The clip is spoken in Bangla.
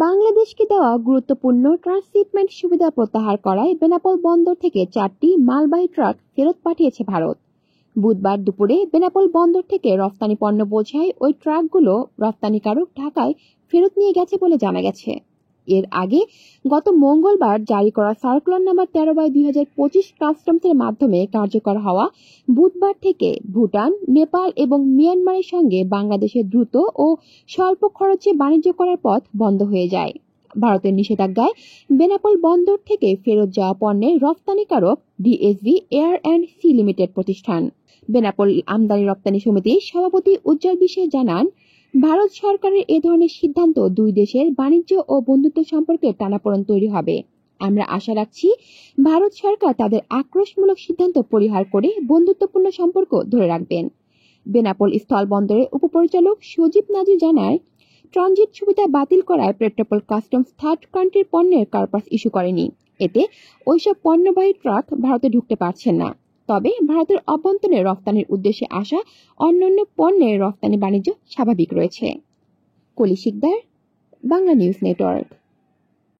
বাংলাদেশকে দেওয়া গুরুত্বপূর্ণ ট্রান্সশিপমেন্ট সুবিধা প্রত্যাহার করায় বেনাপোল বন্দর থেকে 4টি মালবাহী ট্রাক ফেরত পাঠিয়েছে ভারত। বুধবার দুপুরে বেনাপোল বন্দর থেকে রফতানি পণ্য বোঝাই ওই ট্রাকগুলো রপ্তানিকারক ঢাকায় ফেরত নিয়ে গেছে বলে জানা গেছে। এর আগে গত মঙ্গলবার জারি করা সার্কুলার নাম্বার 13/2025 কাস্টমসের মাধ্যমে কার্যকর হওয়া বুধবার থেকে ভুটান, নেপাল এবং মিয়ানমারের সঙ্গে বাংলাদেশের দ্রুত ও স্বল্প খরচে বাণিজ্য করার পথ বন্ধ হয়ে যায়। ভারতের নিষেধাজ্ঞায় বেনাপোল বন্দর থেকে ফেরত যাওয়া পণ্যের রপ্তানিকারক ডিএসভি এয়ার অ্যান্ড সি লিমিটেড প্রতিষ্ঠান। বেনাপোল আমদানি রপ্তানি সমিতির সভাপতি উজ্জ্বল বিশ্বাস জানান, ভারত সরকারের এ ধরনের সিদ্ধান্ত দুই দেশের বাণিজ্য ও বন্ধুত্ব সম্পর্কে টানাপোড়েন তৈরি হবে। আমরা আশা রাখছি ভারত সরকার তাদের আক্রোশমূলক সিদ্ধান্ত পরিহার করে বন্ধুত্বপূর্ণ সম্পর্ক ধরে রাখবেন। বেনাপোল স্থল বন্দরের উপপরিচালক সজীব নাজির জানায়, ট্রানজিট সুবিধা বাতিল করায় পেট্রোপোল কাস্টমস থার্ড কান্ট্রির পণ্যের কার্পাস ইস্যু করেনি। এতে ওইসব পণ্যবাহী ট্রাক ভারতে ঢুকতে পারছেন না। তবে ভারতের অভ্যন্তরে রফতানির উদ্দেশ্যে আসা অন্যান্য পণ্যের রফতানি বাণিজ্য স্বাভাবিক রয়েছে। কলি শিকদার, বাংলা নিউজ নেটওয়ার্ক।